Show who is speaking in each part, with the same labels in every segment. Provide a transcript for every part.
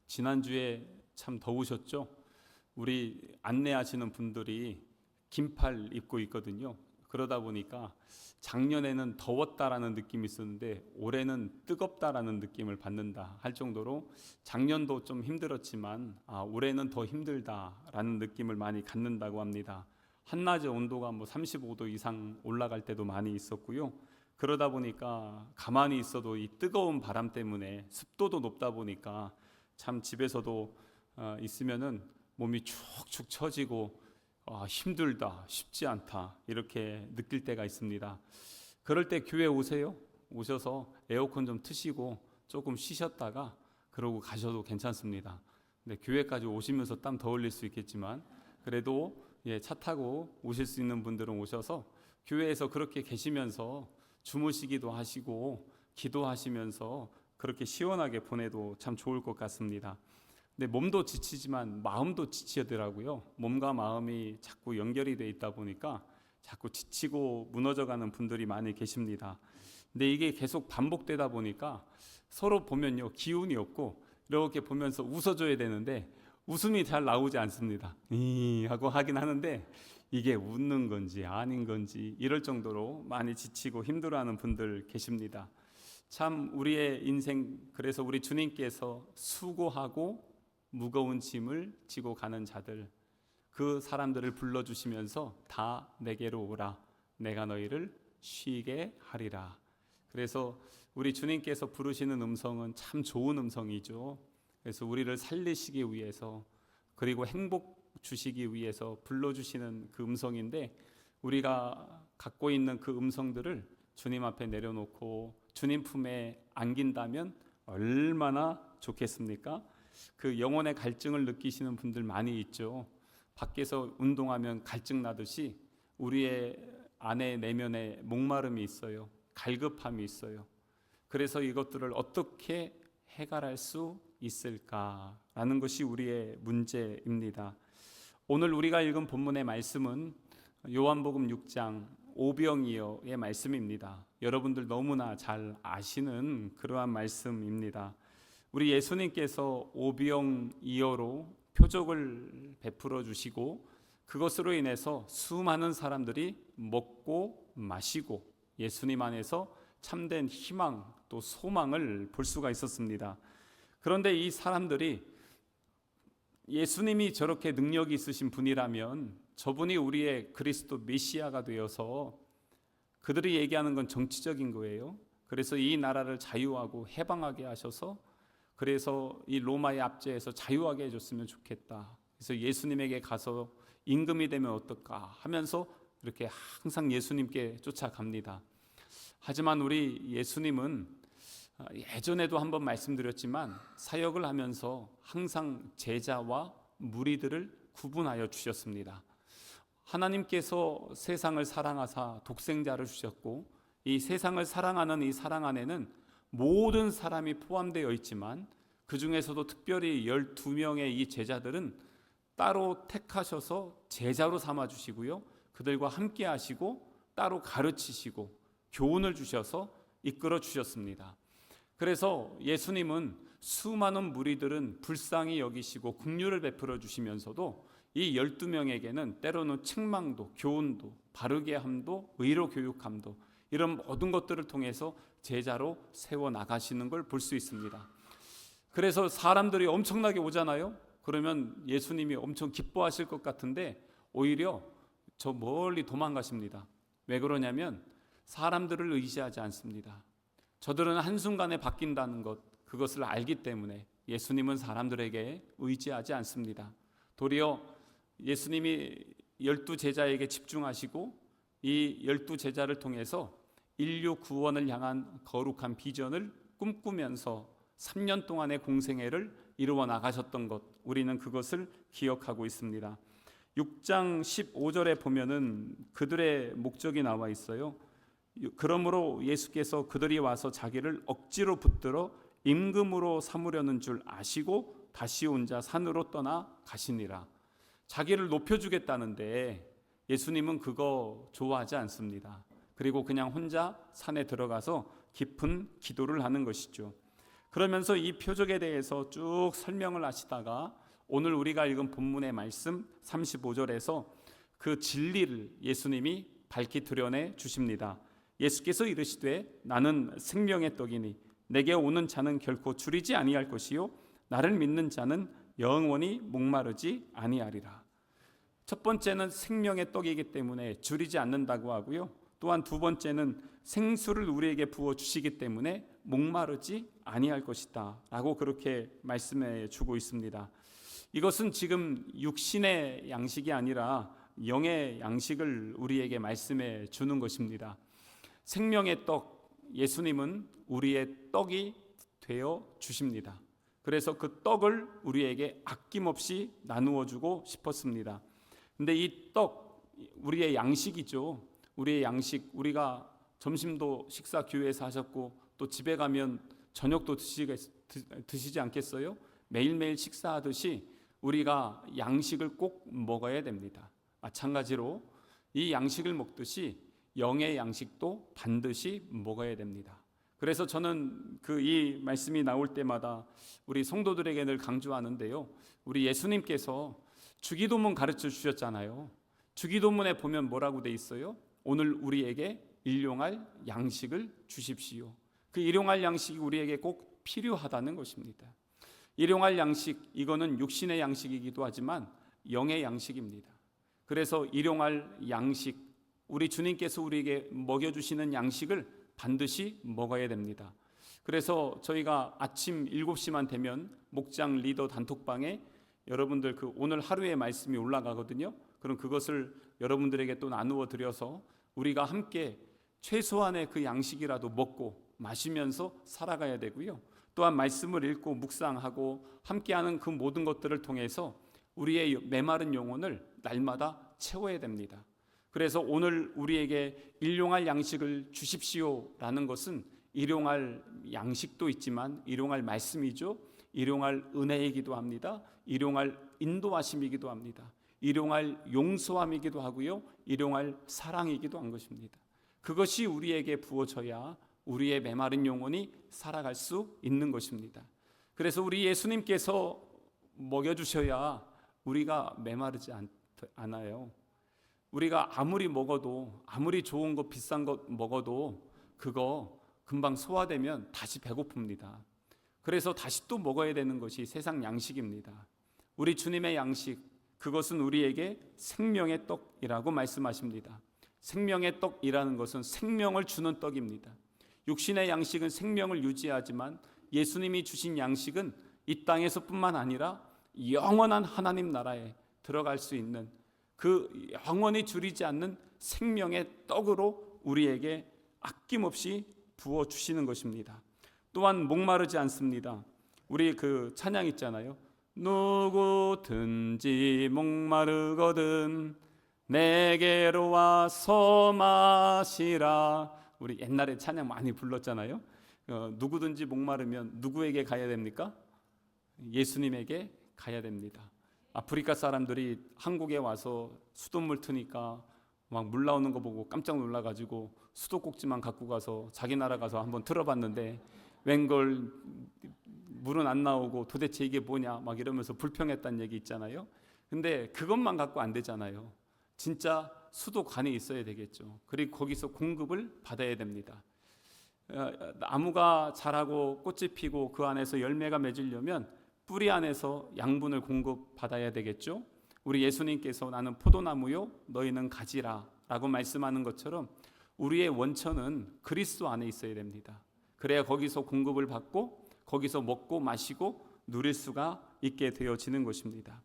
Speaker 1: 지난주에 참 더우셨죠? 우리 안내하시는 분들이 긴팔 입고 있거든요. 그러다 보니까 작년에는 더웠다라는 느낌이 있었는데 올해는 뜨겁다라는 느낌을 받는다 할 정도로 작년도 좀 힘들었지만 올해는 더 힘들다라는 느낌을 많이 갖는다고 합니다. 한낮의 온도가 35도 이상 올라갈 때도 많이 있었고요. 그러다 보니까 가만히 있어도 이 뜨거운 바람 때문에 습도도 높다 보니까 참 집에서도 있으면은 몸이 축축 처지고 힘들다, 쉽지 않다 이렇게 느낄 때가 있습니다. 그럴 때 교회 오세요. 오셔서 에어컨 좀 트시고 조금 쉬셨다가 그러고 가셔도 괜찮습니다. 근데 교회까지 오시면서 땀 더 흘릴 수 있겠지만 그래도 차 타고 오실 수 있는 분들은 오셔서 교회에서 그렇게 계시면서 주무시기도 하시고 기도하시면서 그렇게 시원하게 보내도 참 좋을 것 같습니다. 근데 몸도 지치지만 마음도 지치더라고요. 몸과 마음이 자꾸 연결이 돼 있다 보니까 자꾸 지치고 무너져가는 분들이 많이 계십니다. 근데 이게 계속 반복되다 보니까 서로 보면요 기운이 없고 이렇게 보면서 웃어줘야 되는데 웃음이 잘 나오지 않습니다. 하고 하긴 하는데 이게 웃는 건지 아닌 건지 이럴 정도로 많이 지치고 힘들어하는 분들 계십니다. 참 우리의 인생, 그래서 우리 주님께서 수고하고 무거운 짐을 지고 가는 자들, 그 사람들을 불러주시면서 다 내게로 오라, 내가 너희를 쉬게 하리라. 그래서 우리 주님께서 부르시는 음성은 참 좋은 음성이죠. 그래서 우리를 살리시기 위해서 그리고 행복 주시기 위해서 불러주시는 그 음성인데 우리가 갖고 있는 그 음성들을 주님 앞에 내려놓고 주님 품에 안긴다면 얼마나 좋겠습니까? 그 영혼의 갈증을 느끼시는 분들 많이 있죠. 밖에서 운동하면 갈증 나듯이 우리의 안에 내면에 목마름이 있어요. 갈급함이 있어요. 그래서 이것들을 어떻게 해결할 수 있을까라는 것이 우리의 문제입니다. 오늘 우리가 읽은 본문의 말씀은 요한복음 6장 오병이어의 말씀입니다. 여러분들 너무나 잘 아시는 그러한 말씀입니다. 우리 예수님께서 오병이어로 표적을 베풀어 주시고 그것으로 인해서 수많은 사람들이 먹고 마시고 예수님 안에서 참된 희망 또 소망을 볼 수가 있었습니다. 그런데 이 사람들이 예수님이 저렇게 능력이 있으신 분이라면 저분이 우리의 그리스도 메시아가 되어서 그들이 얘기하는 건 정치적인 거예요. 그래서 이 나라를 자유하고 해방하게 하셔서 그래서 이 로마의 압제에서 자유하게 해줬으면 좋겠다. 그래서 예수님에게 가서 임금이 되면 어떨까 하면서 이렇게 항상 예수님께 쫓아갑니다. 하지만 우리 예수님은 예전에도 한번 말씀드렸지만 사역을 하면서 항상 제자와 무리들을 구분하여 주셨습니다. 하나님께서 세상을 사랑하사 독생자를 주셨고 이 세상을 사랑하는 이 사랑 안에는 모든 사람이 포함되어 있지만 그 중에서도 특별히 12명의 이 제자들은 따로 택하셔서 제자로 삼아주시고요. 그들과 함께 하시고 따로 가르치시고 교훈을 주셔서 이끌어 주셨습니다. 그래서 예수님은 수많은 무리들은 불쌍히 여기시고 긍휼을 베풀어 주시면서도 이 12명에게는 때로는 책망도 교훈도 바르게 함도 의로 교육함도 이런 모든 것들을 통해서 제자로 세워나가시는 걸 볼 수 있습니다. 그래서 사람들이 엄청나게 오잖아요. 그러면 예수님이 엄청 기뻐하실 것 같은데 오히려 저 멀리 도망가십니다. 왜 그러냐면 사람들을 의지하지 않습니다. 저들은 한순간에 바뀐다는 것, 그것을 알기 때문에 예수님은 사람들에게 의지하지 않습니다. 도리어 예수님이 12제자에게 집중하시고 이 12제자를 통해서 인류 구원을 향한 거룩한 비전을 꿈꾸면서 3년 동안의 공생애를 이루어 나가셨던 것, 우리는 그것을 기억하고 있습니다. 6장 15절에 보면은 그들의 목적이 나와 있어요. 그러므로 예수께서 그들이 와서 자기를 억지로 붙들어 임금으로 삼으려는 줄 아시고 다시 혼자 산으로 떠나 가시니라. 자기를 높여주겠다는데 예수님은 그거 좋아하지 않습니다. 그리고 그냥 혼자 산에 들어가서 깊은 기도를 하는 것이죠. 그러면서 이 표적에 대해서 쭉 설명을 하시다가 오늘 우리가 읽은 본문의 말씀 35절에서 그 진리를 예수님이 밝히 드러내 주십니다. 예수께서 이르시되 나는 생명의 떡이니 내게 오는 자는 결코 줄이지 아니할 것이요 나를 믿는 자는 영원히 목마르지 아니하리라. 첫 번째는 생명의 떡이기 때문에 줄이지 않는다고 하고요. 또한 두 번째는 생수를 우리에게 부어 주시기 때문에 목마르지 아니할 것이다 라고 그렇게 말씀해 주고 있습니다. 이것은 지금 육신의 양식이 아니라 영의 양식을 우리에게 말씀해 주는 것입니다. 생명의 떡, 예수님은 우리의 떡이 되어 주십니다. 그래서 그 떡을 우리에게 아낌없이 나누어 주고 싶었습니다. 근데 이 떡, 우리의 양식이죠. 우리의 양식, 우리가 점심도 식사 교회에서 하셨고 또 집에 가면 저녁도 드시지 않겠어요? 매일매일 식사하듯이 우리가 양식을 꼭 먹어야 됩니다. 마찬가지로 이 양식을 먹듯이 영의 양식도 반드시 먹어야 됩니다. 그래서 저는 이 말씀이 나올 때마다 우리 성도들에게 늘 강조하는데요. 우리 예수님께서 주기도문 가르쳐 주셨잖아요. 주기도문에 보면 뭐라고 돼 있어요? 오늘 우리에게 일용할 양식을 주십시오. 그 일용할 양식이 우리에게 꼭 필요하다는 것입니다. 일용할 양식, 이거는 육신의 양식이기도 하지만 영의 양식입니다. 그래서 일용할 양식, 우리 주님께서 우리에게 먹여주시는 양식을 반드시 먹어야 됩니다. 그래서 저희가 아침 7시만 되면 목장 리더 단톡방에 여러분들 오늘 하루의 말씀이 올라가거든요. 그럼 그것을 여러분들에게 또 나누어 드려서 우리가 함께 최소한의 그 양식이라도 먹고 마시면서 살아가야 되고요. 또한 말씀을 읽고 묵상하고 함께하는 그 모든 것들을 통해서 우리의 메마른 영혼을 날마다 채워야 됩니다. 그래서 오늘 우리에게 일용할 양식을 주십시오라는 것은 일용할 양식도 있지만 일용할 말씀이죠. 일용할 은혜이기도 합니다. 일용할 인도하심이기도 합니다. 일용할 용서함이기도 하고요. 일용할 사랑이기도 한 것입니다. 그것이 우리에게 부어져야 우리의 메마른 영혼이 살아갈 수 있는 것입니다. 그래서 우리 예수님께서 먹여주셔야 우리가 메마르지 않아요. 우리가 아무리 먹어도, 아무리 좋은 것 비싼 것 먹어도 그거 금방 소화되면 다시 배고픕니다. 그래서 다시 또 먹어야 되는 것이 세상 양식입니다. 우리 주님의 양식, 그것은 우리에게 생명의 떡이라고 말씀하십니다. 생명의 떡이라는 것은 생명을 주는 떡입니다. 육신의 양식은 생명을 유지하지만 예수님이 주신 양식은 이 땅에서뿐만 아니라 영원한 하나님 나라에 들어갈 수 있는 그 영원히 줄이지 않는 생명의 떡으로 우리에게 아낌없이 부어 주시는 것입니다. 또한 목마르지 않습니다. 우리 찬양 있잖아요. 누구든지 목마르거든 내게로 와서 마시라. 우리 옛날에 찬양 많이 불렀잖아요. 누구든지 목마르면 누구에게 가야 됩니까? 예수님에게 가야 됩니다. 아프리카 사람들이 한국에 와서 수돗물 트니까 막 물 나오는 거 보고 깜짝 놀라가지고 수도꼭지만 갖고 가서 자기 나라 가서 한번 틀어봤는데 웬걸 물은 안 나오고 도대체 이게 뭐냐 막 이러면서 불평했다는 얘기 있잖아요. 근데 그것만 갖고 안 되잖아요. 진짜 수도관이 있어야 되겠죠. 그리고 거기서 공급을 받아야 됩니다. 나무가 자라고 꽃이 피고 그 안에서 열매가 맺으려면 뿌리 안에서 양분을 공급받아야 되겠죠. 우리 예수님께서 나는 포도나무요 너희는 가지라 라고 말씀하는 것처럼 우리의 원천은 그리스도 안에 있어야 됩니다. 그래야 거기서 공급을 받고 거기서 먹고 마시고 누릴 수가 있게 되어지는 것입니다.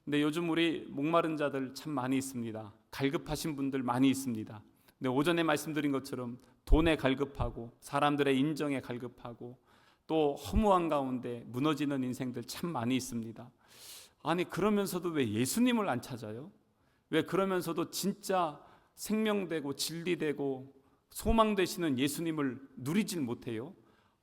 Speaker 1: 근데 요즘 우리 목마른 자들 참 많이 있습니다. 갈급하신 분들 많이 있습니다. 근데 오전에 말씀드린 것처럼 돈에 갈급하고 사람들의 인정에 갈급하고 또 허무한 가운데 무너지는 인생들 참 많이 있습니다. 아니 그러면서도 왜 예수님을 안 찾아요? 왜 그러면서도 진짜 생명되고 진리되고 소망되시는 예수님을 누리질 못해요?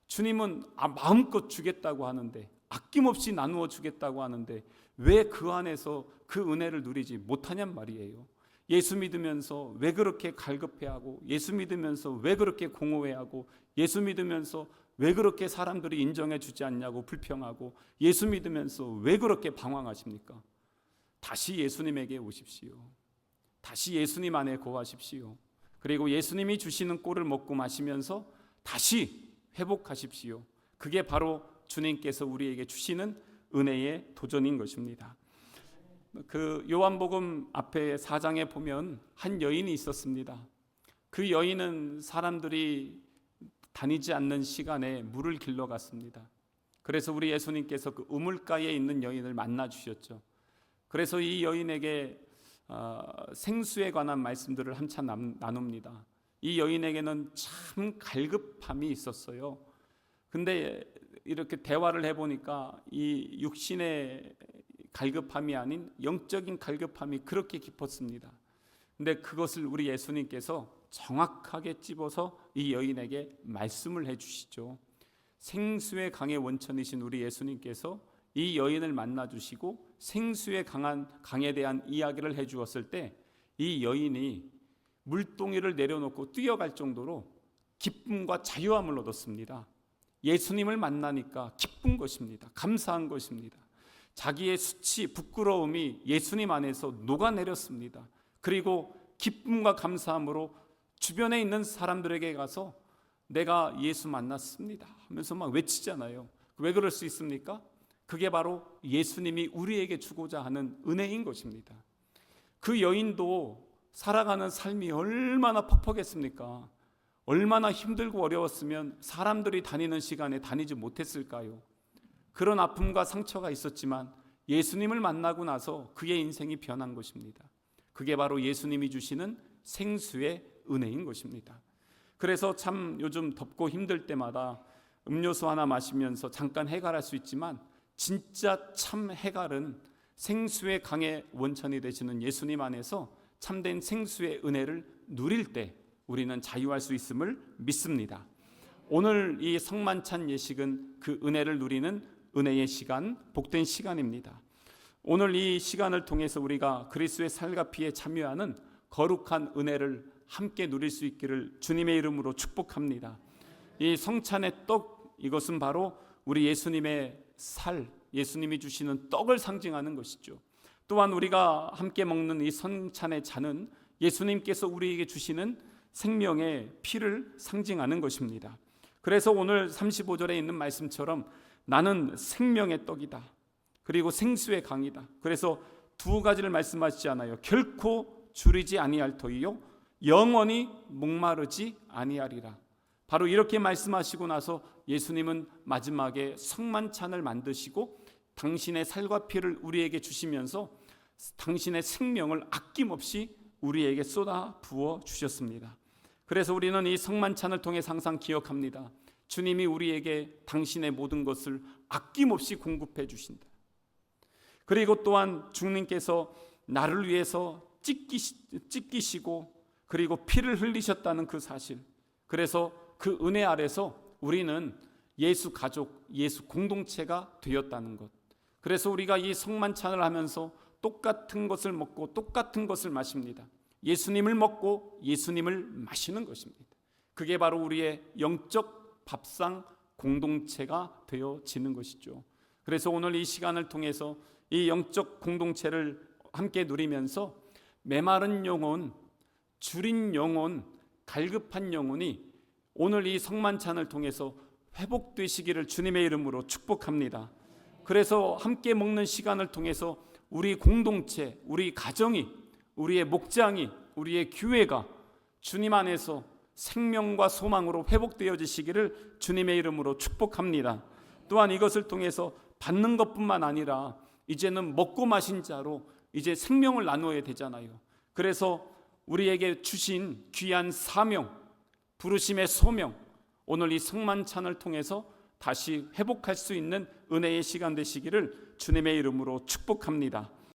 Speaker 1: 주님은 마음껏 주겠다고 하는데 아낌없이 나누어 주겠다고 하는데 왜 그 안에서 그 은혜를 누리지 못하냔 말이에요. 예수 믿으면서 왜 그렇게 갈급해하고 예수 믿으면서 왜 그렇게 공허해하고 예수 믿으면서 왜 그렇게 사람들이 인정해 주지 않냐고 불평하고 예수 믿으면서 왜 그렇게 방황하십니까? 다시 예수님에게 오십시오. 다시 예수님 안에 거하십시오. 그리고 예수님이 주시는 꼴을 먹고 마시면서 다시 회복하십시오. 그게 바로 주님께서 우리에게 주시는 은혜의 도전인 것입니다. 그 요한복음 앞에 4장에 보면 한 여인이 있었습니다. 그 여인은 사람들이 다니지 않는 시간에 물을 길러 갔습니다. 그래서 우리 예수님께서 그 우물가에 있는 여인을 만나 주셨죠. 그래서 이 여인에게 생수에 관한 말씀들을 한참 나눕니다. 이 여인에게는 참 갈급함이 있었어요. 근데 이렇게 대화를 해보니까 이 육신의 갈급함이 아닌 영적인 갈급함이 그렇게 깊었습니다. 근데 그것을 우리 예수님께서 정확하게 찝어서 이 여인에게 말씀을 해주시죠. 생수의 강의 원천이신 우리 예수님께서 이 여인을 만나주시고 생수의 강에 대한 이야기를 해주었을 때 이 여인이 물동이를 내려놓고 뛰어갈 정도로 기쁨과 자유함을 얻었습니다. 예수님을 만나니까 기쁜 것입니다. 감사한 것입니다. 자기의 수치, 부끄러움이 예수님 안에서 녹아내렸습니다. 그리고 기쁨과 감사함으로 주변에 있는 사람들에게 가서 내가 예수 만났습니다 하면서 막 외치잖아요. 왜 그럴 수 있습니까? 그게 바로 예수님이 우리에게 주고자 하는 은혜인 것입니다. 그 여인도 살아가는 삶이 얼마나 퍽퍽했습니까? 얼마나 힘들고 어려웠으면 사람들이 다니는 시간에 다니지 못했을까요? 그런 아픔과 상처가 있었지만 예수님을 만나고 나서 그의 인생이 변한 것입니다. 그게 바로 예수님이 주시는 생수의 은혜인 것입니다. 그래서 참 요즘 덥고 힘들 때마다 음료수 하나 마시면서 잠깐 해갈할 수 있지만 진짜 참 해갈은 생수의 강의 원천이 되시는 예수님 안에서 참된 생수의 은혜를 누릴 때 우리는 자유할 수 있음을 믿습니다. 오늘 이 성만찬 예식은 그 은혜를 누리는 은혜의 시간, 복된 시간입니다. 오늘 이 시간을 통해서 우리가 그리스도의 살과 피에 참여하는 거룩한 은혜를 함께 누릴 수 있기를 주님의 이름으로 축복합니다. 이 성찬의 떡, 이것은 바로 우리 예수님의 살, 예수님이 주시는 떡을 상징하는 것이죠. 또한 우리가 함께 먹는 이 성찬의 잔은 예수님께서 우리에게 주시는 생명의 피를 상징하는 것입니다. 그래서 오늘 35절에 있는 말씀처럼 나는 생명의 떡이다. 그리고 생수의 강이다. 그래서 두 가지를 말씀하시지 않아요. 결코 줄이지 아니할 터이요 영원히 목마르지 아니하리라. 바로 이렇게 말씀하시고 나서 예수님은 마지막에 성만찬을 만드시고 당신의 살과 피를 우리에게 주시면서 당신의 생명을 아낌없이 우리에게 쏟아 부어 주셨습니다. 그래서 우리는 이 성만찬을 통해 항상 기억합니다. 주님이 우리에게 당신의 모든 것을 아낌없이 공급해 주신다. 그리고 또한 주님께서 나를 위해서 찢기시고 그리고 피를 흘리셨다는 그 사실, 그래서 그 은혜 아래서 우리는 예수 가족, 예수 공동체가 되었다는 것. 그래서 우리가 이 성만찬을 하면서 똑같은 것을 먹고 똑같은 것을 마십니다. 예수님을 먹고 예수님을 마시는 것입니다. 그게 바로 우리의 영적 밥상 공동체가 되어지는 것이죠. 그래서 오늘 이 시간을 통해서 이 영적 공동체를 함께 누리면서 메마른 영혼, 줄인 영혼, 갈급한 영혼이 오늘 이 성만찬을 통해서 회복되시기를 주님의 이름으로 축복합니다. 그래서 함께 먹는 시간을 통해서 우리 공동체, 우리 가정이, 우리의 목장이, 우리의 교회가 주님 안에서 생명과 소망으로 회복되어지시기를 주님의 이름으로 축복합니다. 또한 이것을 통해서 받는 것뿐만 아니라 이제는 먹고 마신 자로 이제 생명을 나누어야 되잖아요. 그래서 우리에게 주신 귀한 사명, 부르심의 소명, 오늘 이 성만찬을 통해서 다시 회복할 수 있는 은혜의 시간 되시기를 주님의 이름으로 축복합니다.